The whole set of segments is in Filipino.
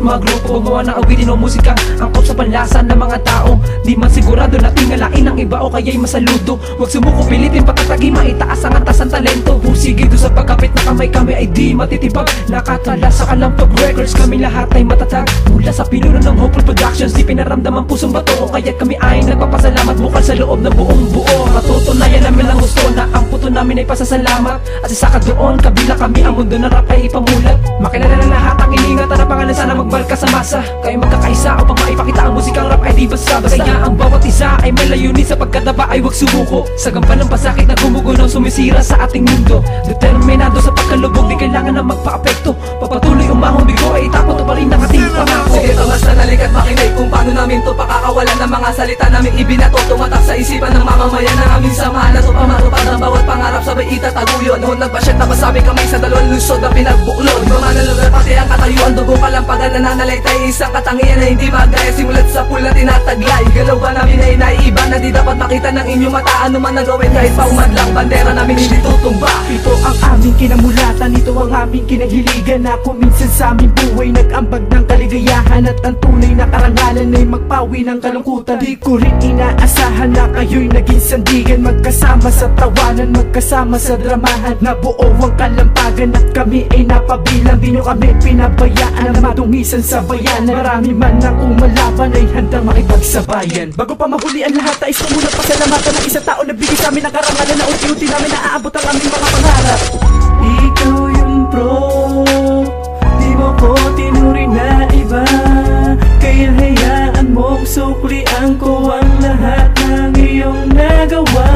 mga grupo gumawa ng awitin o musikang angkop sa panlasa ng mga tao. Di man sigurado na tingalain ng iba o kaya'y masaludo. Huwag sumuko, pilitin patatagi, maitaas ang antas ang talento. Pusigid sa pagkapit na kamay, kami ay di matitibag. Nakatala sa Kalampag Records, kami lahat ay matatag. Mula sa pinuno ng Hopeful Productions, di pinaramdam ang pusong bato. O kaya kami ay nagpapasalamat bukal sa loob ng buong buo. Matutunayan namin ang gusto na ang puto namin ay pasasalamat. At isa ka doon, kabila kami, ang mundo ng rap ay ipamulat. Makilala ng lahat ang iningatan na pangalan, sana magbalka sa masa. Kaya magkakaisa upang maipakita ang musikang rap ay di basta-basta. Kaya ang bawat isa ay may layunin, sa pagkataba ay huwag sumuko. Sa gampan ng pasakit na gumugunaw, sumisira sa ating mundo. Determinado sa pagkalubog, di kailangan na magpa-apekto. Papatuloy umahong bigo ay itapon to pa rin ang ating pangako. Sige, tamas na nalikat makinig kung paano namin to pakakawalan ng mga salita namin ibinato. Tumatak sa isipan ng mamamayan ng aming samahan na to pamatupad ang bawat pangarap, sabay itataguyod. Noon nagpasyat na masabi kamay sa dalawang lusod na pinagbuklod. Mamana lugar pati ang katayuan, dugo kalampagan na nanalaitay. Isang katangian na hindi magaya, simulat sa pool na tinataglay. Galaw ba namin ay naiiba na di dapat makita ng inyong mata. Ano man nagawin kahit paumadlang, bandera namin hindi tutumba. Ito ang aming kinamulatan, ito ang aming kinahiligan. Ako minsan sa aming buhay nag-ambag ng kaligayahan. At ang tunay na karangalan ay magpawi ng kalungkutan. Di ko rin inaasahan na kayo'y naging sandigan. Magkasama sa tawanan, magkasama sa dramahan. Nabuo ang kalampagan at kami ay napabilang. Di nyo kami pinabayaan na madungisan sa bayanan. Marami man ang umalaban ay handang makipagsabayan. Bago pa mahuli ang lahat, ais ko muna pasalamatan ng isang tao na bigay sa amin ng karangalan na unti-unti namin naaabot ang aming mga pangarap. Ikaw yung pro, di mo ko tinuri na iba. Kaya hayaan mong suklian ko ang lahat ng iyong nagawa.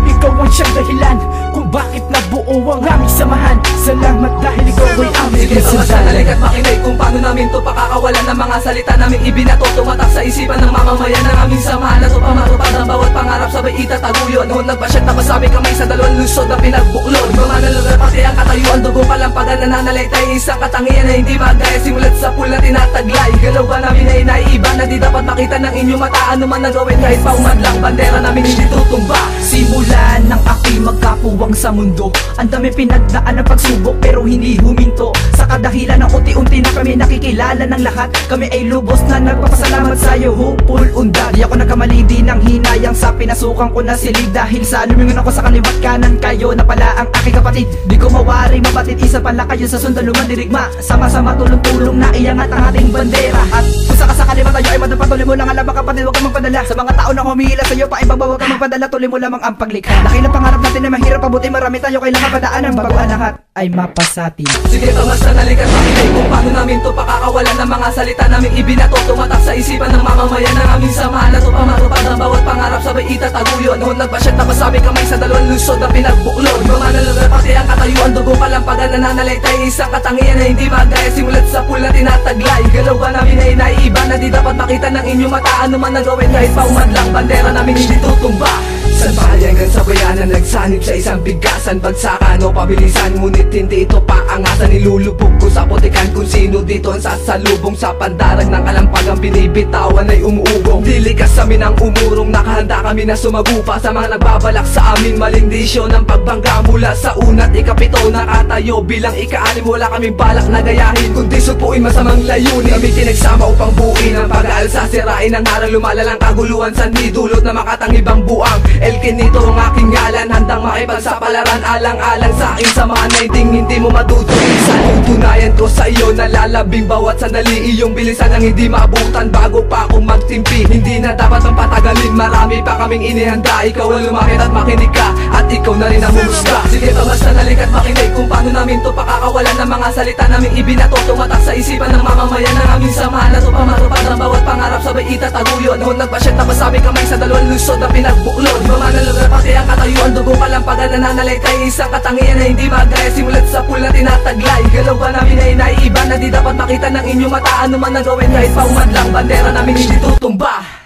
Ikaw ang siyang dahilan kung bakit nabuo ang aming samahan. Salamat dahil ikaw ay aming sige, tamas na nalikat makinig kung paano namin to pakakawalan ng mga salita namin ibinato. Tumatak sa isipan ng mamamayan ng aming samahan na to pamatupad ang bawat pangarap, sabay itataguyod. Noon nagpasyat na masabi kamay sa dalawang lusod na pinagbuklod. Mamana lugar pati ang katayuan, dugo kalampagan na nanalaitay. Isang katangian na hindi magaya, simulat sa pool na tinataglay. Galaw ba namin ay naiiba na di dapat makita ng inyong mata. Ano man nagawin kahit paumadlang, bandera namin hindi tutumba. Simulan ng ako'y magkapuwang sa mundo. Ang dami pinagdaan ng pagsubok pero hindi huminto. Sa kadahilan ng unti-unti na kami nakikilala ng lahat. Kami ay lubos na nagpapasalamat sa'yo, Hopeful Undag. Di ako nagkamali din ng hinayang sa pinasukan ko na silid. Dahil sa lumingon ako sa kaliwat kanan, kayo na pala ang aking kapatid. Di ko mawari mabatid, isa pala kayo sa sundaluman dirigma. Sama-sama tulong-tulong na iangat ang ating bandera. At kung sakasakali man tayo ay madapatuloy mo lang alam kapatid, huwag kang magpadala. Sa mga tao na humihila sa'yo pa ibabaw, huwag kang magpadala. Tuloy mo lamang ang paglikha. Laki ng pangarap natin na mahirap pabuti, marami tayo kailangan padaanan bago ang lahat ay mapasatin. Sige, tamas na nalikat makinig kung paano namin to pakakawalan ng mga salita namin ibinato. Tumatak sa isipan ng mamamayan ng aming samahan na to pamatupad ang bawat pangarap, sabay itataguyod. Noon nagpasyat na masabi kamay sa dalawang lusod na pinagbuklod. Mamana lugar pati ang katayuan, dugo kalampagan na nanalaitay. Isang katangian na hindi magaya, simulat sa pool na tinataglay. Galaw ba namin ay naiiba na di dapat makita ng inyong mata. Ano man nagawin kahit paumadlang, bandera namin hindi tutumba. Sa bayan sa bayanan, nagsanib sa isang bigasan. Bagsakan o pabilisan, ngunit hindi ito paangasan. Nilulubog ko sa putikan kung sino dito ang sasalubong. Sa pandarag ng kalampagang binibitawan ay umuugong. Dilikas kami ng umurong, nakahanda kami na sumagupa sa mga nagbabalak sa amin. Malindisyo ng pagbangga mula sa una't ikapito. Nakatayo bilang ika-anim, wala kaming balak na gayahin, kundi supuin masamang layunin. Kami tinagsama upang buuin ang pag-aalsa, sirain ang harang, lumalalang kaguluhan. San dulot na makatangibang buang Elkin, nito ang aking ngalan, handang makipagsapalaran. Alang-alang sa aking samahan na hindi mo matutulisan. Tutunayan ko sa iyo, nalalabing bawat sandali. Iyong bilisan ang hindi maabutan bago pa akong magtimpi. Hindi na dapat ang patagalin, marami pa kaming inihanda. Ikaw ang lumapit at makinig ka, at ikaw na rin ang humusga. Sige, tamas na nalikat makinig kung paano namin to pakakawalan ng mga salita namin ibinato. Tumatak sa isipan ng mamamayan ng aming samahan na to pamatupad ang bawat pangarap, sabay itataguyod. Noon nagpasyat na masabi kamay sa dalawang lusod na pinagbuklod. Mamana lugar pati ang katayuan, dugo kalampagan na nanalaitay. Isang katangian na hindi magaya, simulat sa pool na tinataglay. Galaw ba namin ay naiiba na di dapat makita ng inyong mata. Ano man nagawin kahit paumadlang, bandera namin hindi tutumba.